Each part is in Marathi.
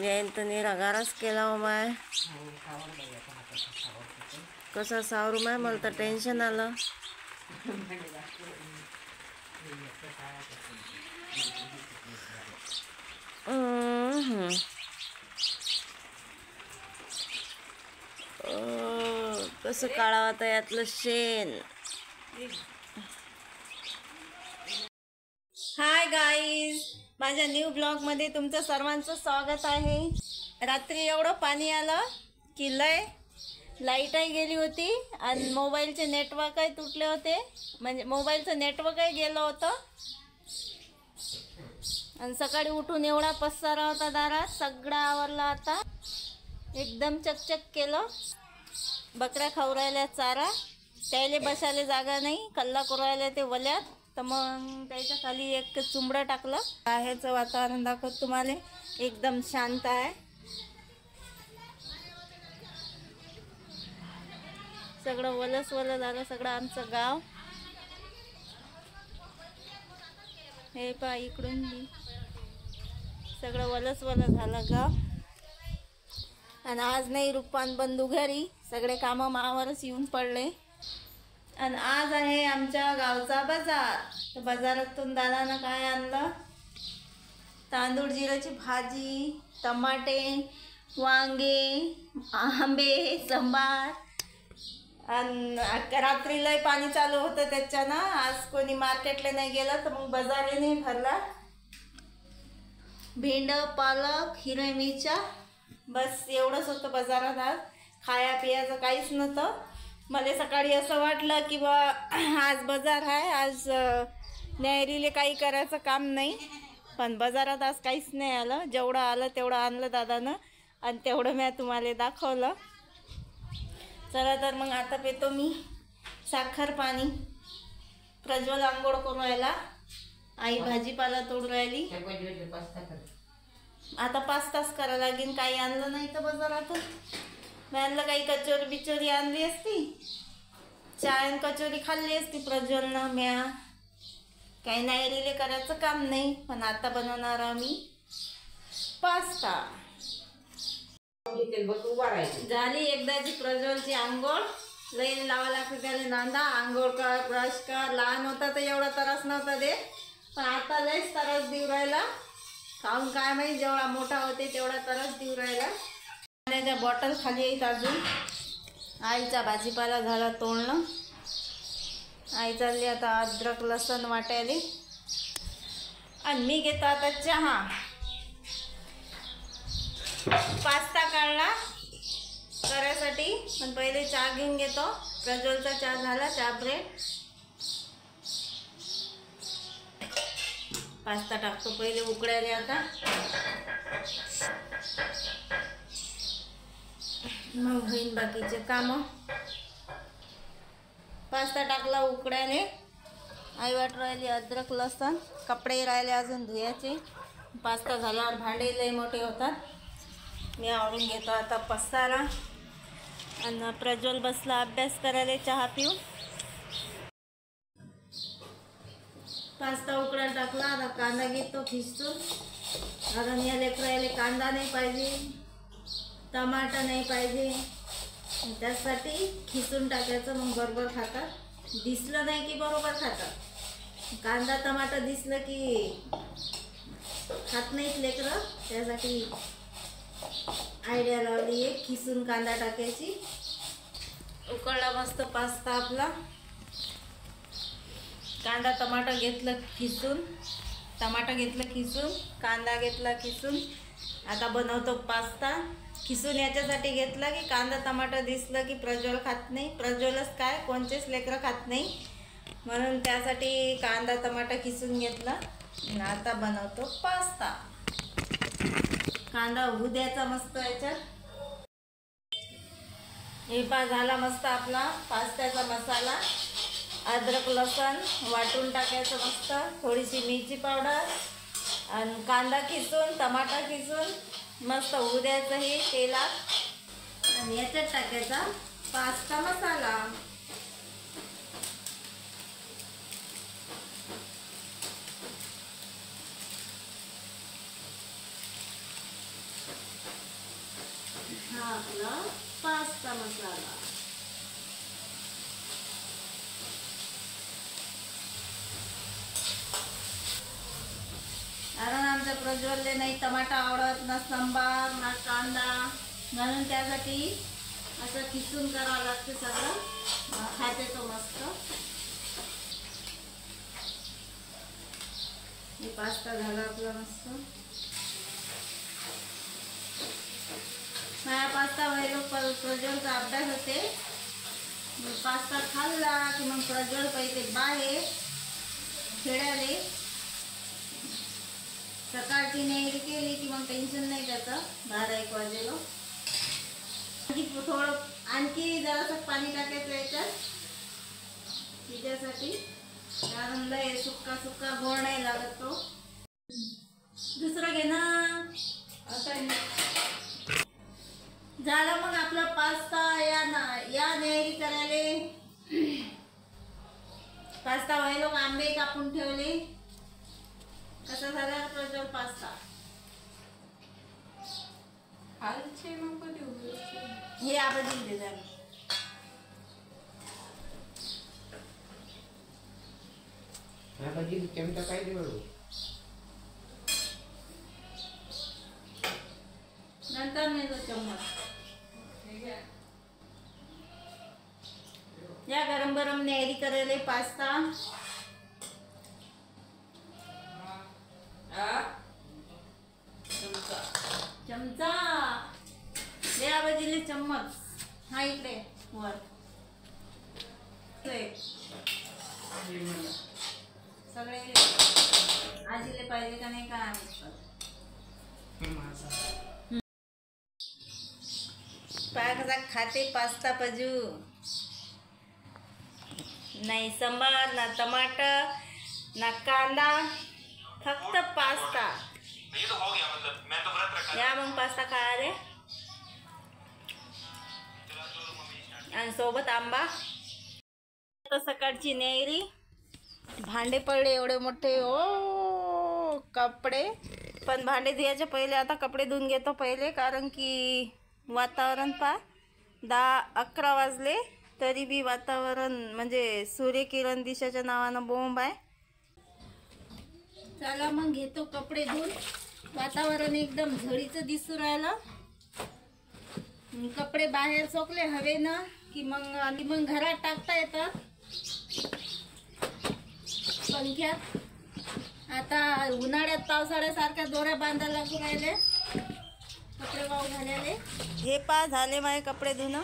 येईन तर निरागारच केला हो माय. कसं सावरू माय, मला तर टेन्शन आलं. कसं काढावं आता यातलं शेण. हाय गाईज, माझ्या न्यू ब्लॉगमध्ये तुमचं सर्वांचं स्वागत आहे. रात्री एवढं पाणी आलं की लय लाईटही गेली होती आणि मोबाईलचे नेटवर्कही तुटले होते. म्हणजे मोबाईलचं नेटवर्कही गेलं होतं. आणि सकाळी उठून एवढा पसारा होता दारात, सगळा आवरला. आता एकदम चकचक केलं. बकऱ्या खाऊ राहिल्या चारा, त्याले बसायला जागा नाही, कल्ला करू राहिल्या ते वल्यात. तर मग त्याच्या खाली एक चुंबडं टाकलं. बाहेरचं वातावरण दाखवत तुम्हाला, एकदम शांत आहे. सगळं वलस वलं झालं, सगळं आमचं गाव. हे पहा इकडून सगळं वलस वलं झालं गाव. आणि आज नाही रुपान बंधू घरी, सगळे कामं मावावरच येऊन पडले. आणि आज आहे आमच्या गावचा बाजार. तर बाजारातून दादानं काय आणलं, तांदूळ जिऱ्याची भाजी, टमाटे, वांगे, आंबे, संबार. आणि रात्री लय पाणी चालू होतं त्याच्यानं आज कोणी मार्केटला नाही गेलं, तर मग बाजारही नाही भरला. भेंड, पालक, हिरव्या मिरच्या, बस एवढंच होतं बाजारात. आज खाया पियाचं काहीच नव्हतं. मला सकाळी असं वाटलं की बा आज बाजार आहे, आज न्यायरीले काही करायचं काम नाही. पण बाजारात आज काहीच नाही आलं. जेवढं आलं तेवढं आणलं दादानं आणि तेवढं मी तुम्हाला दाखवलं. चला तर मग आता पितो मी साखर पाणी. प्रज्वल आंघोळ करून राहिला, आई भाजीपाला तोडून राहिली. आता 5 तास करावं लागेल. काही आणलं नाही तर बाजारातून. मी आणलं काही कचोरी बिचोरी आणली असती, चाय कचोरी खाल्ली असती प्रज्वलनं. म्या काही नाही रिले करायचं काम नाही. पण आता बनवणार आम्ही पास्ता. झाली एकदाची प्रज्वलची आंघोळ. लई लावा लागते त्याला नांदा. आंघोळ कर, ब्रश कर. लहान होता तर एवढा त्रास नव्हता दे, पण आता लईच त्रास देऊ राहिला. खाऊन काय माहिती, जेवढा मोठा होते तेवढा त्रास देऊ राहिला. पाण्याच्या बॉटल खाली आहेत अजून. आईचा भाजीपाला झाला तोडणं. आई चालली आता अद्रक लसण वाटायला. आणि मी घेतो आता चहा. पास्ता काढला करायसाठी, पण पहिले चहा घेऊन घेतो. प्रज्वलचा चहा झाला, चहा ब्रेड. पास्ता टाकतो पहिले उकडायला. आता मग होईन बाकीचे कामं. पास्ता टाकला उकडायला. आई वाट राहिली अद्रक लसण. कपडे राहिले अजून धुयाचे. पास्ता झाल्यावर भांडे लई मोठे होतात. मी आवरून घेतो आता पसारा. आणि प्रज्वल बसला अभ्यास करायला चहा पिऊन. पास्ता उकडायला टाकला. आता कांदा घेतो खिसून. कारण या लेकरायला कांदा नाही पाहिजे, टमाटर नाही पाहिजे, त्यासाठी खिसून टाकायचं. मग बरोबर खातात. दिसलं नाही की बरोबर खातात. कांदा टमाटर दिसलं की खात नाहीत लेकरं. त्यासाठी आयडिया लावली आहे खिसून कांदा टाकायची. उकळला मस्त पास्ता आपला. कांदा टमाटर घेतलं खिसून, टमाटर घेतलं खिसून, कांदा घेतला खिसून. आता बनवतो पास्ता. खिसून याच्यासाठी घेतला की कांदा टमाटर दिसलं की प्रज्वल खात नाही. प्रज्वलच काय, कोणतेच लेकरं खात नाही, म्हणून त्यासाठी कांदा टमाटर खिसून घेतला. आता बनवतो पास्ता. कांदा होऊ द्यायचा मस्त याच्यात. हे पा झाला मस्त आपला पास्त्याचा मसाला. अद्रक लसण वाटून टाकायचं मस्त. थोडीशी मिरची पावडर आणि कांदा खिसून, टमाटर खिसून मस्त होऊ द्यायचं हे तेलात. आणि याच्यात टाकायचा पास्ता मसाला. हा आपला पास्ता मसाला. कारण आमच्या प्रज्वलले नाही टमाटा आवडत, ना सांबार, ना कांदा, म्हणून त्यासाठी असं किसून करावं लागतं सगळं. खाते तो मस्त. हे पास्ता झाला आपला मस्त. माझा पास्ता व्हायला प्रज्वलचा अभ्यास होते. पास्ता खाल्ला की मग प्रज्वल पहिले बाहेर खेळाले. सकाळची नेहरी केली की मग टेन्शन नाही त्याचं. 12-1 वाजेलो थोडं आणखी जरासं पाणी टाकायचं याच्यात तिच्यासाठी, कारण लय सुक्का सुक्का गोड नाही लागत तो. दुसरं घे ना. आता झालं मग आपला पास्ता. या नेहरी करायला पास्ता व्हायला आंबे कापून ठेवले. कसा झाला प्रज्वल पास्ता? हे आबदी दे जरा. नंतर नाही तो चम्मच. या गरम गरम नेहरी करायला पास्ता. चमचा या बाजूला चम्मच. हा इकडे वर सगळे आजीले पाहिजे का नाही काय कसा खाते पास्ता पजू. नाही सांबार, ना टमाटर, ना कांदा, फक्त पास्ता. या मग पास्ता खायला आणि सोबत आंबा. आता सकाळची नेहरी. भांडे पडले एवढे मोठे. ओ कपडे पण भांडे धुवायचे पहिले. आता कपडे धुवून घेतो पहिले, कारण की वातावरण 10-11 वाजले तरी बी वातावरण म्हणजे सूर्यकिरण दिशाच्या नावानं बोंब आहे. चला मग घेतो कपडे धुवून. वातावरण एकदम झडीचं दिसू राहिलं. कपडे बाहेर सोकले हवेनं की मग घरात टाकता येतात पंख्यात. आता उन्हाळ्यात पावसाळ्यासारख्या दोऱ्या बांधायला लागू राहिले कपडे वाहू घालायले. हे झाले माझे कपडे धुणं.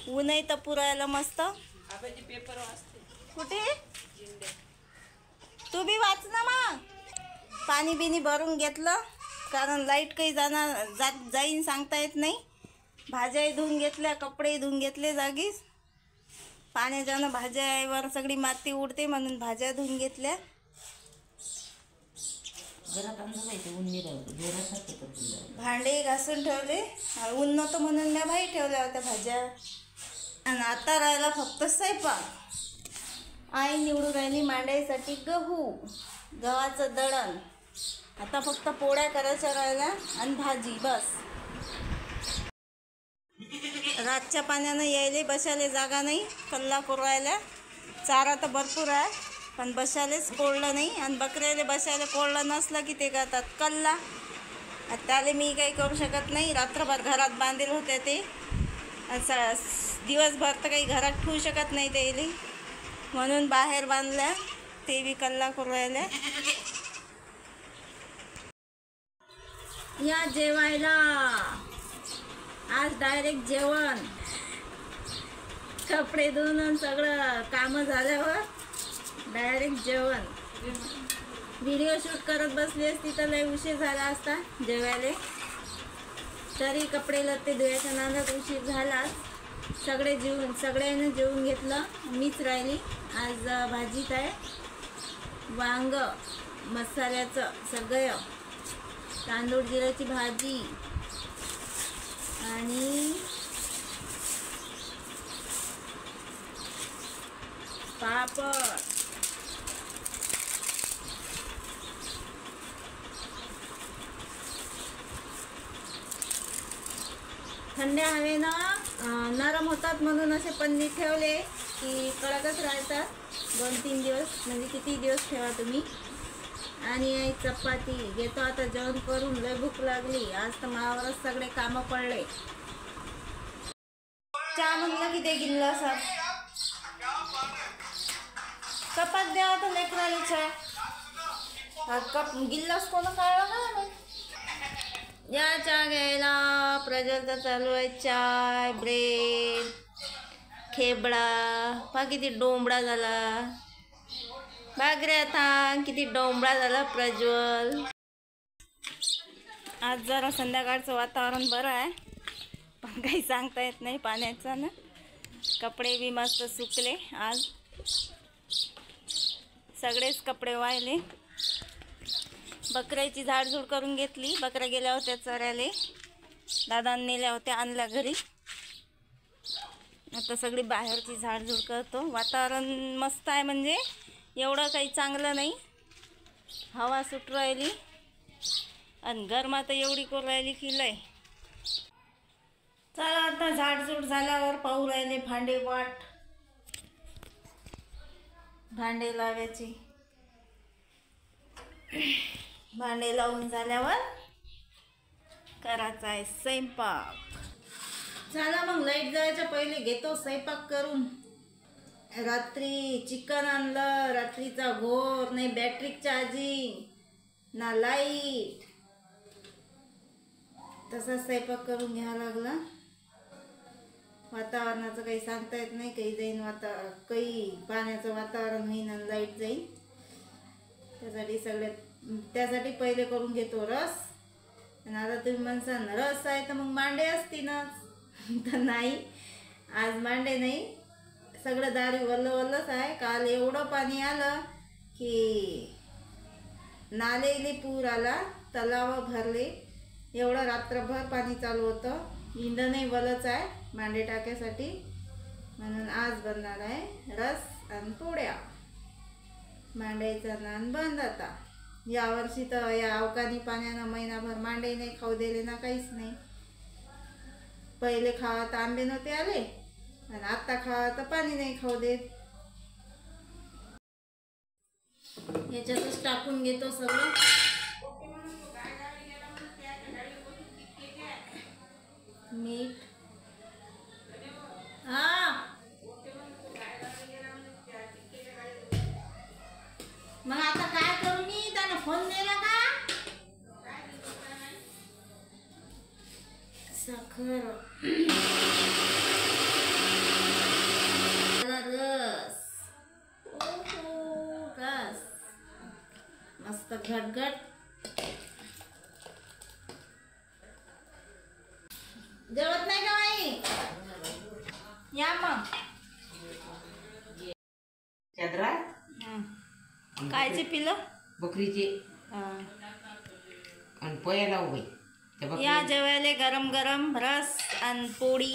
ऊनही तपू राहिलं मस्त. पेपर वाचते कुठे तू बी वाच ना. मग पाणी बिनी भरून घेतलं, कारण लाईट काही जाईन सांगता येत नाही. भाज्याही धुवून घेतल्या, कपडेही धुवून घेतले जागीच. पाण्याच्यानं भाज्यावर सगळी माती उडते म्हणून भाज्या धुवून घेतल्या. भांडे घासून ठेवले. ऊन नव्हतं म्हणून मी बाहेर ठेवल्या होत्या भाज्या. आणि आता राहिला फक्त स्वयंपाक. आई निवडून राहिली मांडायसाठी गव्हाचं दळण. आता फक्त पोळ्या करायच्या राहिल्या आणि भाजी बस. रातच्या पाण्यानं यायले बसायला जागा नाही. कल्ला करू राहिल्या. चारा तर भरपूर आहे पण बसायलाच कोळलं नाही. आणि बकऱ्याला बसायला कोळलं नसलं की ते करतात कल्ला. त्याला मी काही करू शकत नाही. रात्रभर घरात बांधेल होते ते. दिवसभर तर काही घरात ठेवू शकत नाही त्याला, म्हणून बाहेर बांधल्या. ते बी कल्ला करू राहिल्या. या जेवायला. आज डायरेक्ट जेवण. कपडे धुवून सगळं कामं झाल्यावर डायरेक्ट जेवण. व्हिडिओ शूट करत बसली असती तर लय उशीर झाला असता जेवायला. तरी कपडे लत्ते धुवायच्या नादात उशीर झाला. सगळ्यांनी जेवून घेतलं. मीच राहिली. आज भाजीत आहे वांग मसाल्याचं सगळं, तांदूळ जिऱ्याची भाजी आणि पापड. थंड्या हवेनं नरम होतात म्हणून असे पन्नी ठेवले की कडकच राहतात 2-3 दिवस, म्हणजे किती दिवस ठेवा तुम्ही. आणि एक चपाती घेतो आता जेवण करून. लय भूक लागली आज तर मावावरच सगळे कामं पडले. चहा म्हणलं की ते गिल्लं असं कपात द्यावा तर लेकराली चहा कप गिल्लास कोण काढला ना. या चहा घ्यायला प्रज्वलचा चालू आहे चाय, ब्रेड, खेबडा. पहा किती डोंबडा झाला. बागऱ्या था किती डोंबडा झाला प्रज्वल. आज जरा संध्याकाळचं वातावरण बरं आहे, पण काही सांगता येत नाही पाण्याचं ना. कपडे बी मस्त सुकले आज, सगळेच कपडे वाहिले. बकऱ्याची झाडझूड करून घेतली. बकऱ्या गेल्या होत्या चरायला, दादांनी नेल्या होत्या, आणल्या घरी. आता सगळी बाहेरची झाडझूड करतो. वातावरण मस्त आहे, म्हणजे एवढं काही चांगलं नाही. हवा सुट राहिली आणि गरमात एवढी करून राहिली की लय. चला आता झाडझूड झाल्यावर पाहू राहिले भांडे वाट. भांडे लावायची. भांडे लावून झाल्यावर करायचा आहे स्वयंपाक. चला मग लाईट जायच्या पहिले घेतो स्वयंपाक करून. रात्री चिकन आणलं, रात्रीचा घोर नाही, बॅटरी चार्जिंग ना लाईट, तसा स्वयंपाक करून घ्यावा लागला. वातावरणाचं काही सांगता येत नाही, काही जाईन काही पाण्याचं वातावरण होईन आणि लाईट जाईल. त्यासाठी पहिले करून घेतो रस. आणि आता तुम्ही म्हणसान रस आहे तर मग मांडे असतीलच, तर नाही, आज मांडे नाही. सगळं दारी वल्लच आहे. काल एवढं पाणी आलं की नालेले पूर आला, तलाव भरले. एवढं रात्रभर पाणी चालू होतं. इंधनही वलच आहे मांडे टाक्यासाठी, म्हणून आज बनणार आहे रस आणि पोळ्या. मांड्याचा नान बंद आता. यावर्षी तर या अवकाळी पाण्यानं महिनाभर मांडे नाही खाऊ दिले ना, काहीच नाही. पहिले खावा तर आंबे नव्हते आले आणि आता खावा तर पाणी नाही खाऊ देत. याच्यातच टाकून घेतो सगळं. मीठ. मग आता काय करू मी? त्यानं फोन दिला का? साखर, रस, रस मस्त घटघट. जेवत नाही का बाई? या मग. चादरा कायचे पिलं? बकरीचे आणि पोया लावू बाई. या जेवायला गरम गरम रस आणि पोळी.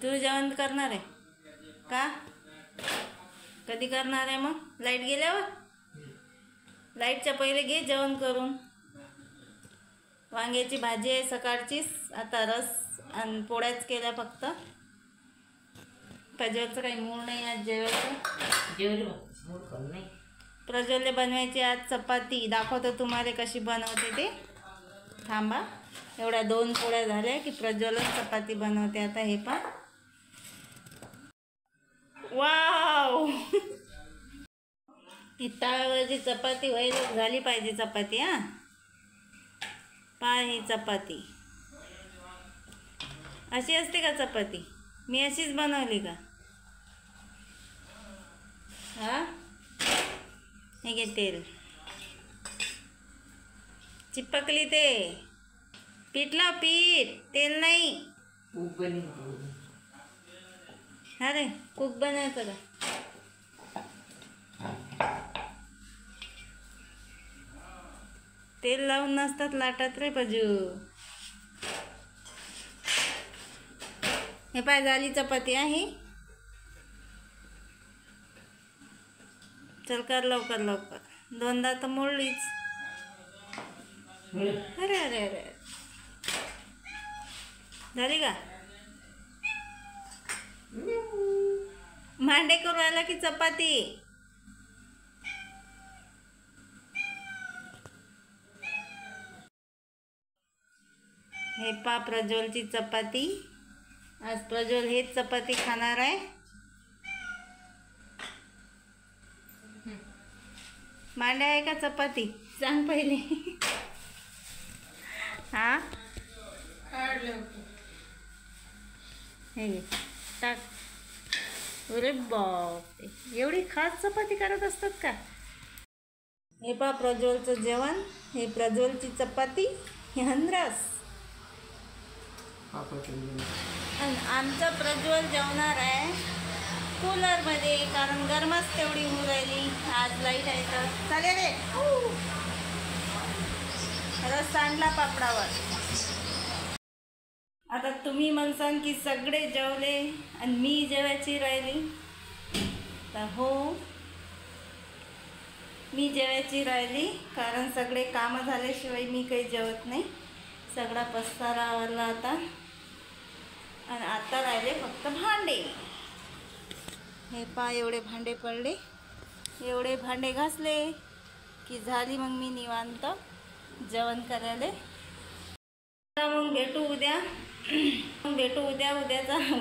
तू जेवण करणार आहे का? कधी करणार आहे मग? लाईट गेल्यावर? लाईटच्या पहिले घे जेवण करून. वांग्याची भाजी आहे सकाळचीच, आता रस आणि पोळ्याच केल्या फक्त. प्रज्वलचं काही मूड नाही आज जेवायचं. प्रज्वलला बनवायची आज चपाती. दाखवतो तुम्हाला कशी बनवते ते. थांबा, एवढ्या 2 पोळ्या झाल्या की प्रज्वलच चपाती बनवते आता. हे पण वाव, ही तव्यावरची चपाती व्हायला झाली पाहिजे चपाती. पहा ही चपाती अशी असते का चपाती? मी अशीच बनवली का? हे घे तेल. चिपकली ते. पीठ लाव, पीठ, तेल नाही. अरे कूक बनायचं का? तेल लावून नसतात लाटत रे पजू. हे पाय झाली चपाती आहे. चल कर लवकर लवकर. 2दा तर मोडलीच. अरे अरे अरे झाली का? मांडे करू राहिला की चपाती? हे पा प्रज्वलची चपाती. आज प्रज्वल हेच चपाती खाणार आहे. मांडे आहे का चपाती? सांग पहिले. हा हे घे, टाक. अरे बाप, एवढी खास चपाती करत असतात का? हे पा प्रज्वलचं जेवण. हे प्रज्वलची चपाती, हे हंद्रास. आणि आमचं प्रज्वल जेवणार आहे कूलरमध्ये, कारण गरमच तेवढी होऊ राहिली. आज लाईट आहे तर चालेल रे. रस सांडला पापडावर. आता तुम्ही म्हणसान की सगळे जेवले आणि मी जेवायची राहिली. तर हो, मी जेवायची राहिली, कारण सगळे कामं झाल्याशिवाय मी काही जेवत नाही. सगळा पसारा आवरला आता, आणि आता राहिले फक्त भांडे. हे पा एवढे भांडे पडले. एवढे भांडे घासले की झाली मग मी निवांत जेवण करायला. मग भेटू उद्या.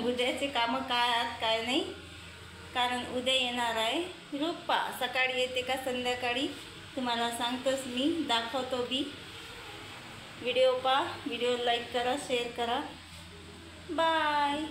उद्याचे कामं काय आहेत काय नाही, कारण उद्या येणार आहे रूपा. सकाळी येते का संध्याकाळी तुम्हाला सांगतोच मी, दाखवतो बी. व्हिडिओ लाईक करा, शेअर करा. बाय.